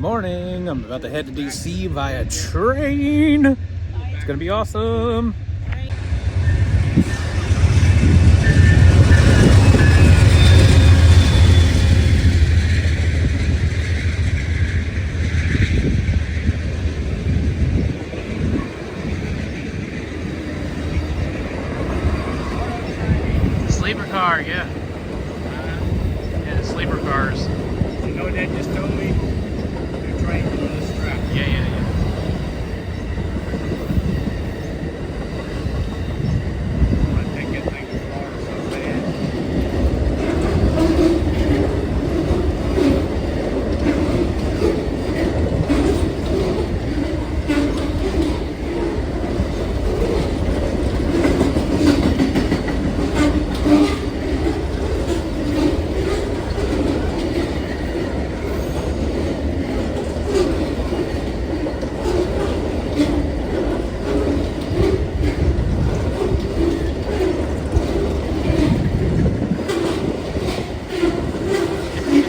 morning. I'm about to head to DC via train. It's gonna be awesome. Sleeper car, yeah. Yeah, sleeper cars. You know what that just told me? They're trying to this track. Yeah. I think that thing is far so bad.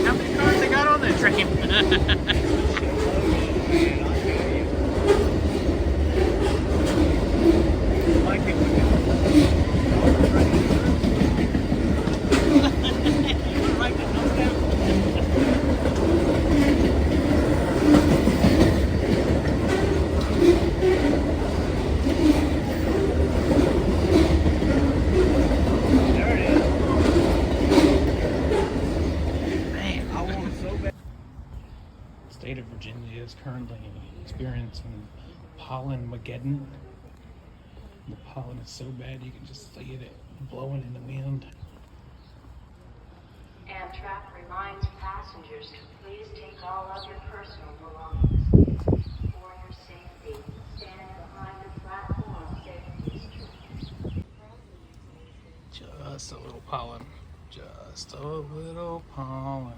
How many cars they got on that train? State of Virginia is currently experiencing pollen-mageddon. The pollen is so bad you can just see it blowing in the wind. Amtrak reminds passengers to please take all of your personal belongings. For your safety, stand behind the platform safety strips. Just a little pollen. Just a little pollen.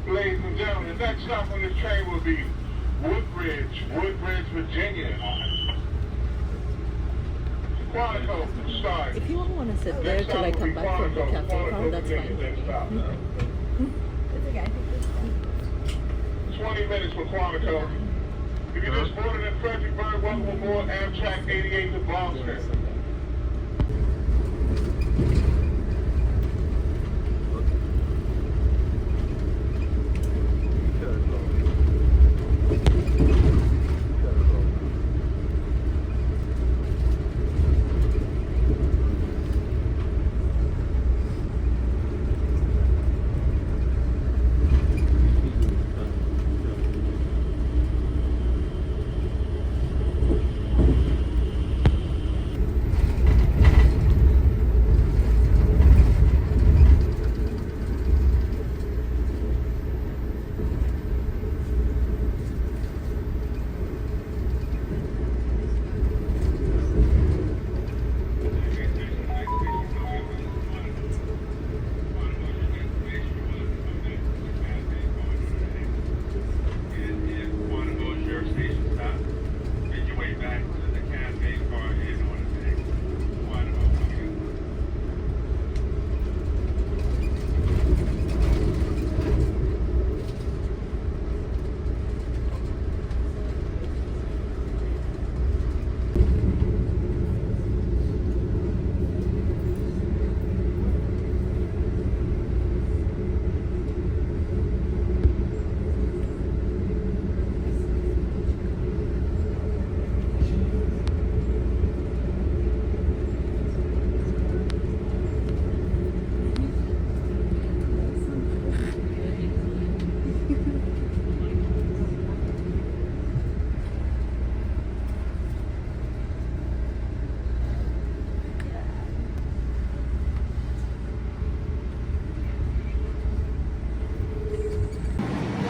Ladies and gentlemen, the next stop on this train will be Woodbridge, Virginia. Quantico, sorry. If you want to sit there Next till I stop will come be back from the Quantico. cafe car, Quantico that's can fine take with the next me. stop. It's okay. 20 minutes for Quantico. If you just boarded at Fredericksburg, welcome aboard Amtrak 88 to Boston.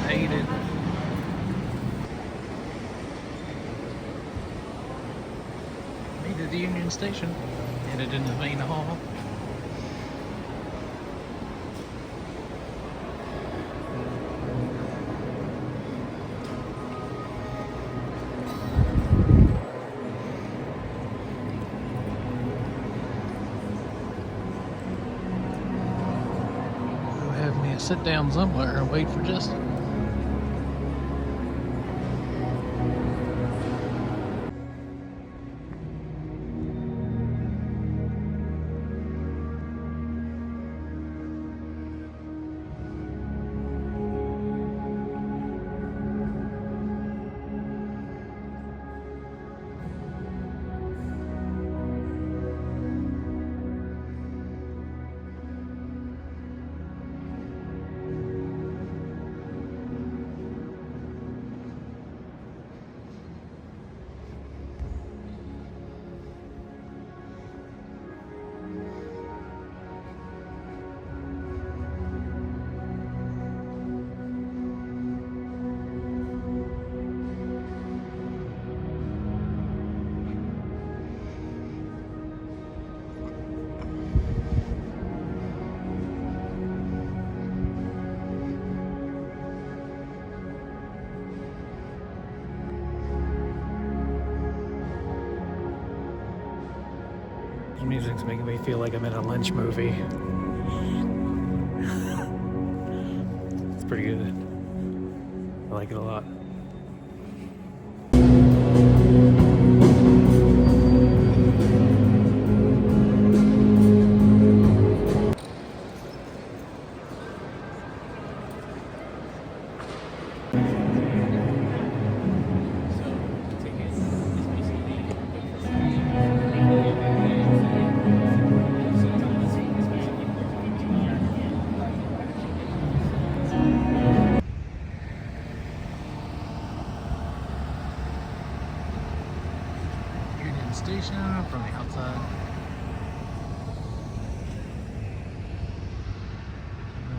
Made it. Made it to Union Station. Headed into the main hall. We'll have me sit down somewhere and wait for Justin. The music's making me feel like I'm in a Lynch movie. It's pretty good. I like it a lot. Station from the outside.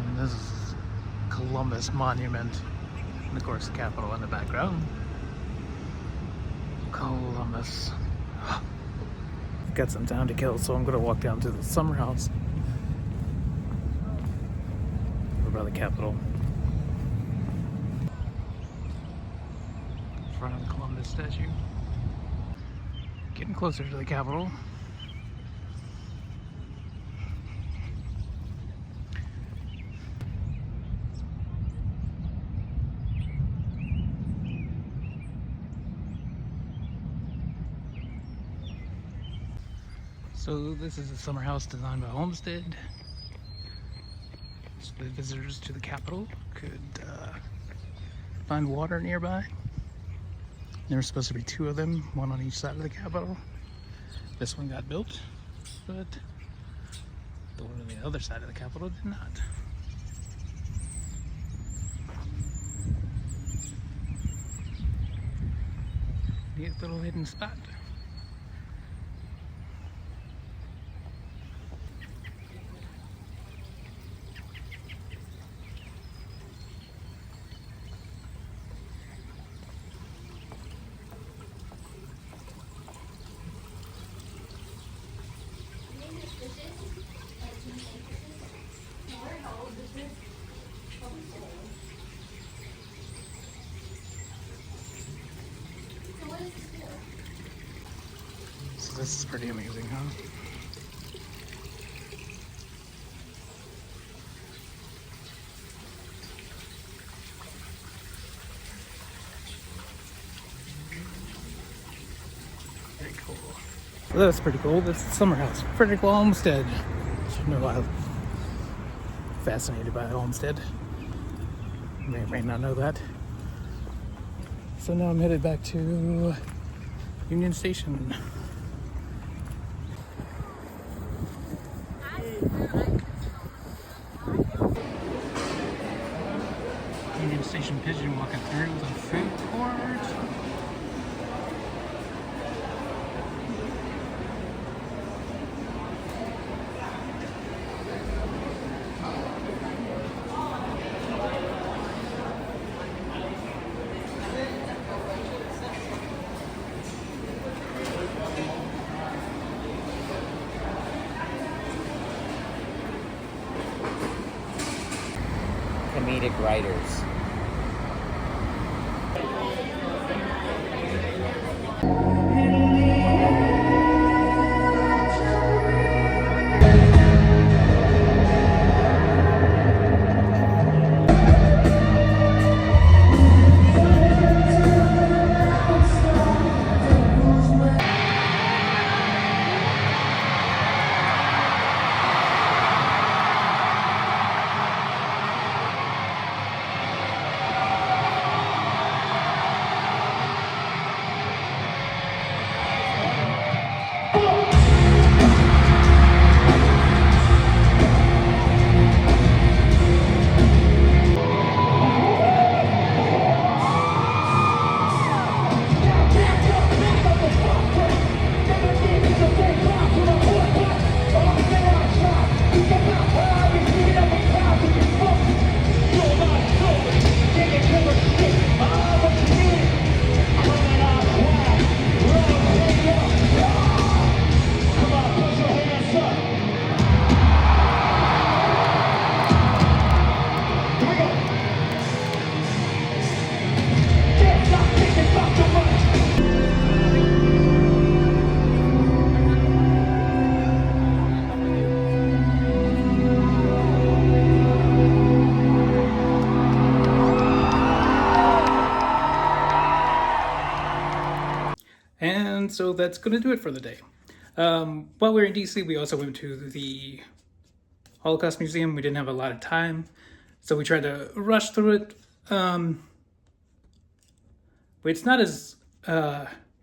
And this is Columbus Monument. And of course the Capitol in the background. Columbus. Got some time to kill, so I'm gonna walk down to the summer house. Over by the Capitol. In front of the Columbus statue. Getting closer to the Capitol. So this is a summer house designed by Homestead. So the visitors to the Capitol could find water nearby. There were supposed to be 2 of them, 1 on each side of the Capitol. This one got built, but the one on the other side of the Capitol did not. Neat little hidden spot. So this is pretty amazing, huh? Very cool. Well, that's pretty cool. This is the summer house, Frederick Law Homestead. You know, I'm fascinated by Homestead. You may or may not know that. So now I'm headed back to Union Station. Union Station pigeon walking through the food court. Comedic writers. And so that's going to do it for the day. While we were in DC, we also went to the Holocaust Museum. We didn't have a lot of time, so we tried to rush through it. But it's not as,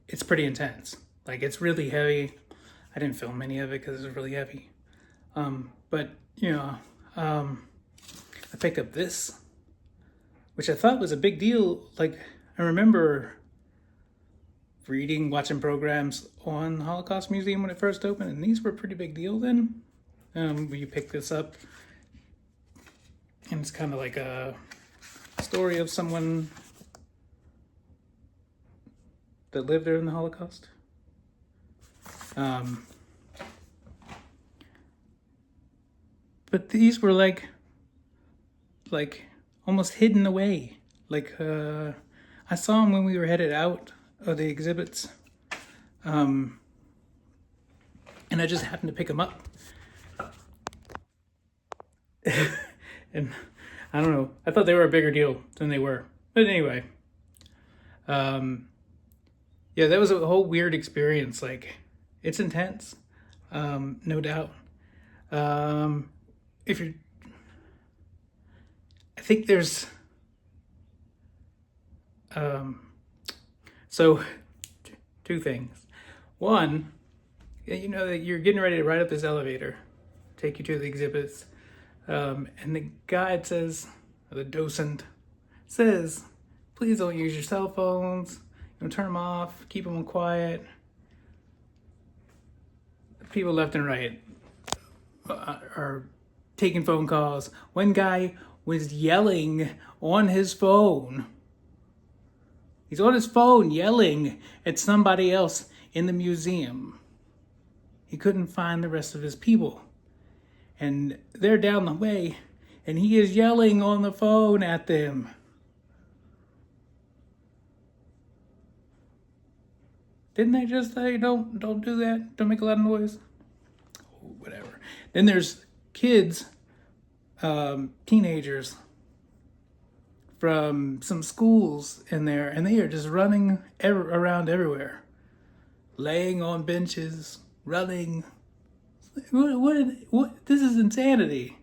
it's pretty intense. Like, it's really heavy. I didn't film any of it because it was really heavy. But, you know, I picked up this, which I thought was a big deal. Like, I remember watching programs on Holocaust Museum when it first opened, and these were a pretty big deal then. You pick this up, and it's kind of like a story of someone that lived during the Holocaust. But these were like almost hidden away. Like, I saw them when we were headed out of the exhibits, and I just happened to pick them up. And I don't know, I thought they were a bigger deal than they were. But anyway, yeah, that was a whole weird experience. Like, it's intense. no doubt. If you're, I think there's, so two things. One, you know that you're getting ready to ride up this elevator, take you to the exhibits, and the guide says, or the docent says, please don't use your cell phones, turn them off, keep them quiet. People left and right are taking phone calls. One guy was yelling on his phone. He's on his phone yelling at somebody else in the museum. He couldn't find the rest of his people. And they're down the way, and he is yelling on the phone at them. Didn't they just say, don't do that, don't make a lot of noise? Whatever. Then there's kids, teenagers from some schools in there, and they are just running around everywhere, laying on benches, running. What? This is insanity.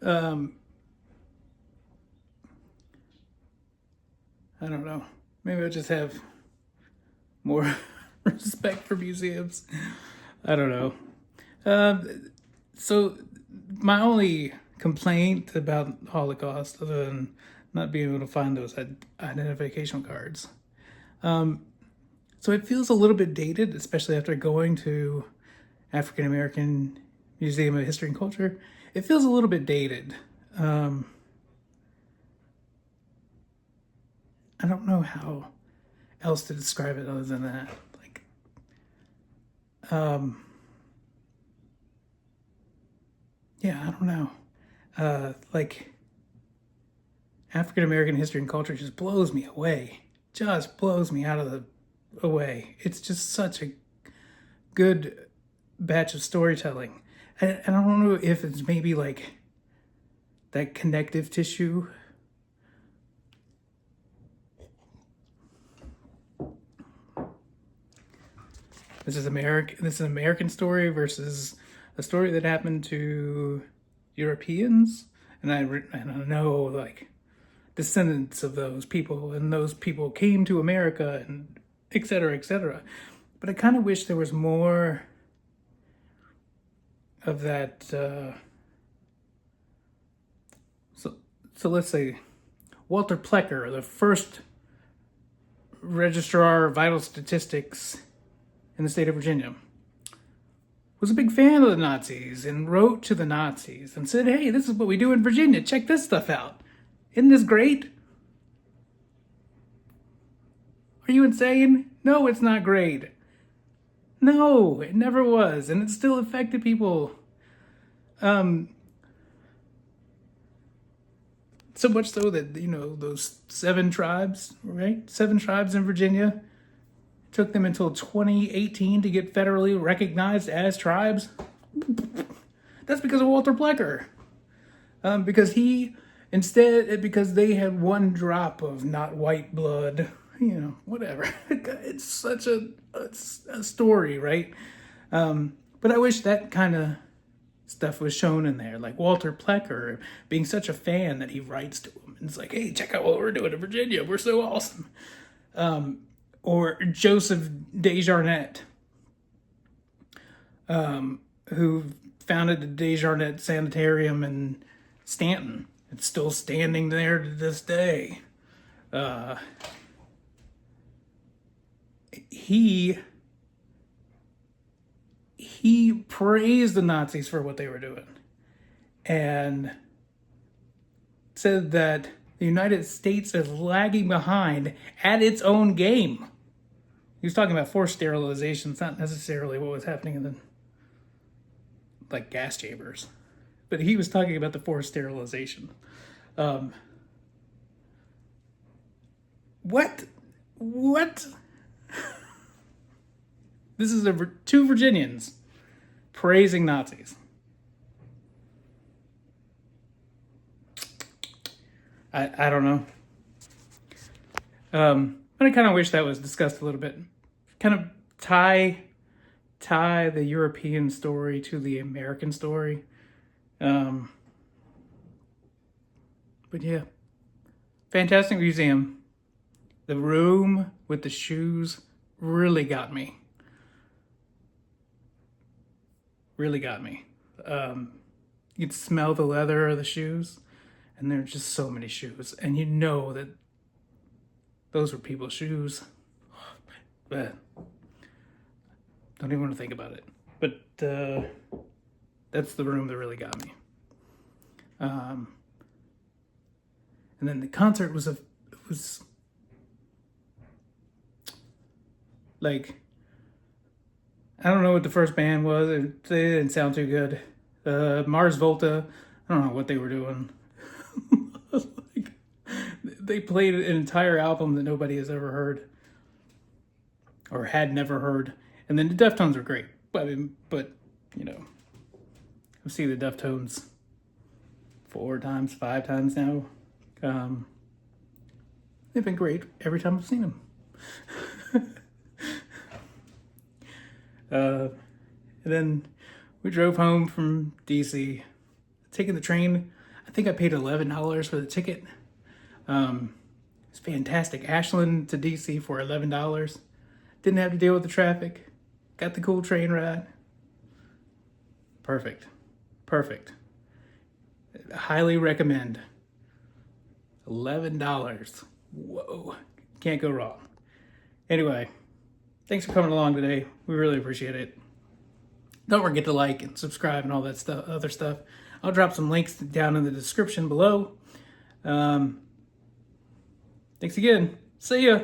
I don't know. Maybe I just have more respect for museums. I don't know. So my only complaint about Holocaust, other than not being able to find those identification cards, so it feels a little bit dated, especially after going to African American Museum of History and Culture. It feels a little bit dated. I don't know how else to describe it other than that. Like, yeah, I don't know. Like, African American history and culture just blows me away. Just blows me out of the away. It's just such a good batch of storytelling. And I don't know if it's maybe like that connective tissue. This is an American story versus a story that happened to Europeans, and I know like descendants of those people, and those people came to America, and et cetera, et cetera. But I kind of wish there was more of that. So let's say Walter Plecker, the first registrar of vital statistics in the state of Virginia, was a big fan of the Nazis and wrote to the Nazis and said, hey, this is what we do in Virginia. Check this stuff out. Isn't this great? Are you insane? No, it's not great. No, it never was. And it still affected people. So much so that, those 7 tribes, right? 7 tribes in Virginia. Took them until 2018 to get federally recognized as tribes. That's because of Walter Plecker. Because because they had 1 drop of not white blood, whatever. It's such a story, right? But I wish that kind of stuff was shown in there. Like Walter Plecker being such a fan that he writes to him. And it's like, hey, check out what we're doing in Virginia. We're so awesome. Or Joseph Desjardins, who founded the Desjardins Sanitarium in Stanton. It's still standing there to this day. He praised the Nazis for what they were doing and said that the United States is lagging behind at its own game. He was talking about forced sterilization. It's not necessarily what was happening in the gas chambers, but he was talking about the forced sterilization. What? This is 2 Virginians praising Nazis. I don't know. But I kind of wish that was discussed a little bit. Kind of tie tie the European story to the American story. But yeah, fantastic museum. The room with the shoes really got me. Really got me. You could smell the leather of the shoes, and there's just so many shoes, and you know that those were people's shoes. But don't even want to think about it. But that's the room that really got me. And then the concert was like, I don't know what the first band was. They didn't sound too good. Mars Volta, I don't know what they were doing. Like, they played an entire album that nobody has ever heard or had never heard. And then the Deftones were great. But you know, I've seen the Deftones 4 times, 5 times now. They've been great every time I've seen them. And then we drove home from DC, taking the train. I think I paid $11 for the ticket. It's fantastic. Ashland to DC for $11. Didn't have to deal with the traffic. Got the cool train ride. Perfect. Perfect. Highly recommend. $11. Whoa. Can't go wrong. Anyway, thanks for coming along today. We really appreciate it. Don't forget to like and subscribe and all that stuff, other stuff. I'll drop some links down in the description below. Thanks again. See ya.